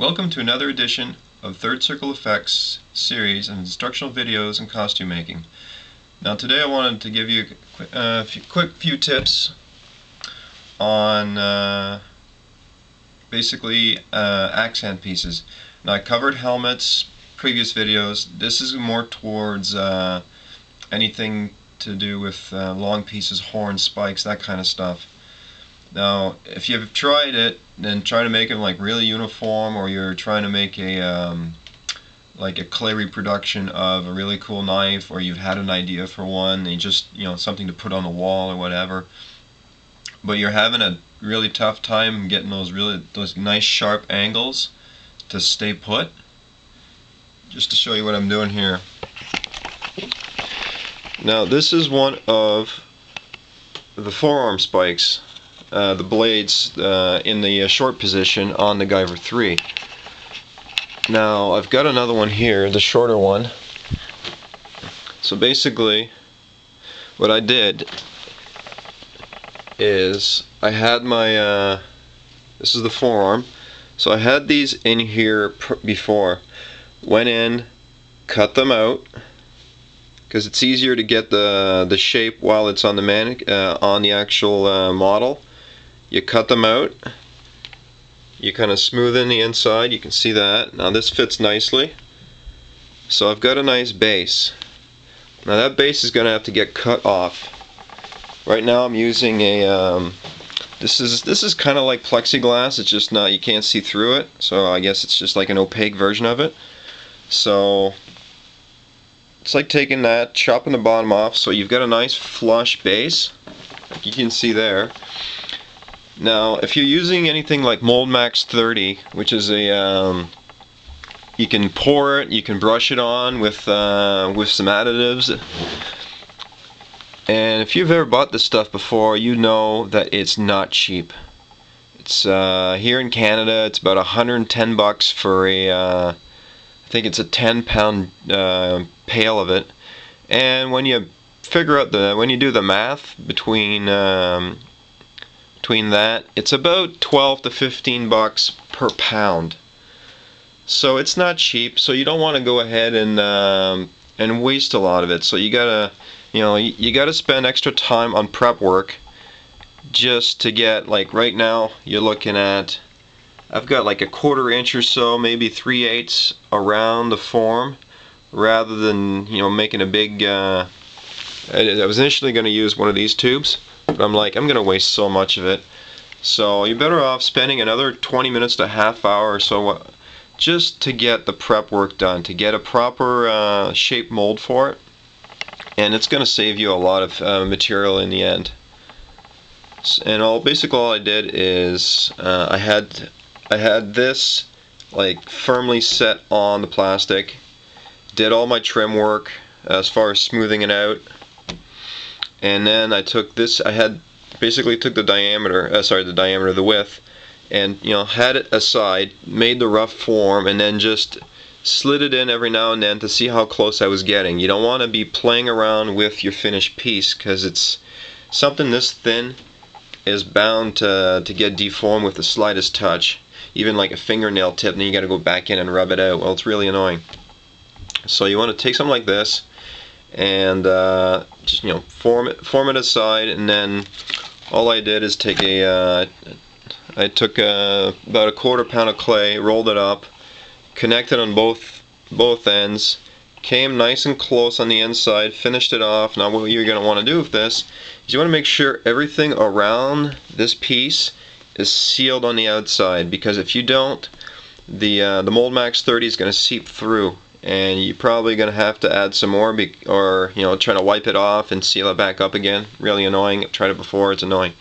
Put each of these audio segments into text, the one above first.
Welcome to another edition of Third Circle Effects series of instructional videos in costume making. Now today I wanted to give you a few tips on basically accent pieces. Now I covered helmets, previous videos. This is more towards anything to do with long pieces, horns, spikes, that kind of stuff. Now, if you've tried it, then try to make them like really uniform, or you're trying to make a like a clay reproduction of a really cool knife, or you've had an idea for one, and you just something to put on the wall or whatever. But you're having a really tough time getting those nice sharp angles to stay put. Just to show you what I'm doing here. Now, this is one of the forearm spikes. The blades in the short position on the Guyver 3. Now I've got another one here, the shorter one. So basically what I did is I had my this is the forearm, so I had these in here before. Went in, cut them out, because it's easier to get the shape while it's on the on the actual model. You cut them out, you kind of smoothen the inside, you can see that. Now this fits nicely. So I've got a nice base. Now that base is going to have to get cut off. Right now I'm using a, this is kind of like plexiglass, it's just not, you can't see through it, so I guess it's just like an opaque version of it. So it's like taking that, chopping the bottom off, so you've got a nice flush base, like you can see there. Now, if you're using anything like Mold Max 30, which is a, you can pour it, you can brush it on with some additives. And if you've ever bought this stuff before, you know that it's not cheap. It's here in Canada, it's about $110 for a, I think it's a 10-pound pail of it. And when you figure out when you do the math between that, it's about 12 to 15 bucks per pound. So it's not cheap, so you don't want to go ahead and waste a lot of it. So you gotta, you gotta spend extra time on prep work just to get, like right now you're looking at, I've got like a 1/4 inch or so, maybe 3/8 around the form, rather than making a big I was initially going to use one of these tubes, but I'm like, I'm going to waste so much of it. So you're better off spending another 20 minutes to half hour or so just to get the prep work done, to get a proper shape mold for it. And it's going to save you a lot of material in the end. And basically all I did is I had this like firmly set on the plastic, did all my trim work as far as smoothing it out. And then I took this, basically took the diameter, the width, and had it aside, made the rough form, and then just slid it in every now and then to see how close I was getting. You don't want to be playing around with your finished piece, because it's something this thin is bound to get deformed with the slightest touch, even like a fingernail tip, and then you got to go back in and rub it out. Well, it's really annoying. So you want to take something like this and just form it aside, and then all I did is take I took about a 1/4 pound of clay, rolled it up, connected on both ends, came nice and close on the inside, finished it off. Now what you're going to want to do with this is you want to make sure everything around this piece is sealed on the outside, because if you don't, the Mold Max 30 is going to seep through, and you're probably going to have to add some more, or try to wipe it off and seal it back up again. Really annoying. I've tried it before, it's annoying.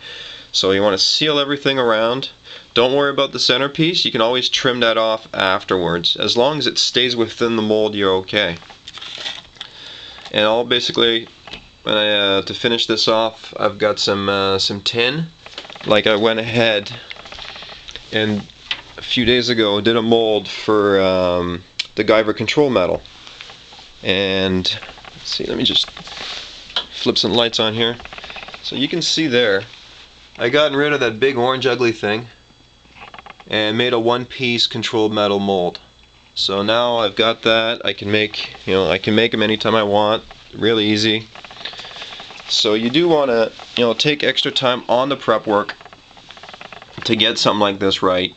So you want to seal everything around. Don't worry about the centerpiece, you can always trim that off afterwards. As long as it stays within the mold, you're okay. And I'll basically, to finish this off, I've got some tin. Like I went ahead and a few days ago did a mold for the Guyver control metal. And let's see, let me just flip some lights on here. So you can see there, I gotten rid of that big orange ugly thing, and made a one-piece controlled metal mold. So now I've got that. I can make them anytime I want. Really easy. So you do want to take extra time on the prep work to get something like this right.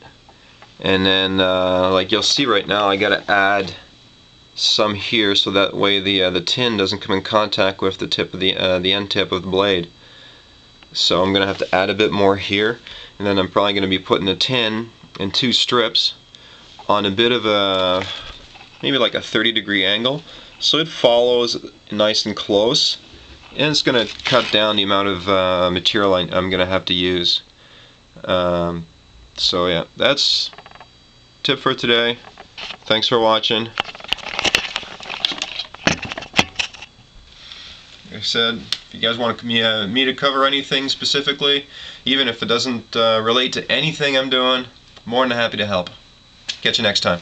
And then like you'll see right now, I got to add some here so that way the tin doesn't come in contact with the tip of the end tip of the blade. So I'm gonna have to add a bit more here, and then I'm probably gonna be putting the tin in 2 strips on a bit of a maybe like a 30-degree angle, so it follows nice and close, and it's gonna cut down the amount of material I'm gonna have to use. So yeah, that's tip for today. Thanks for watching. Like I said, if you guys want me to cover anything specifically, even if it doesn't relate to anything I'm doing, more than happy to help. Catch you next time.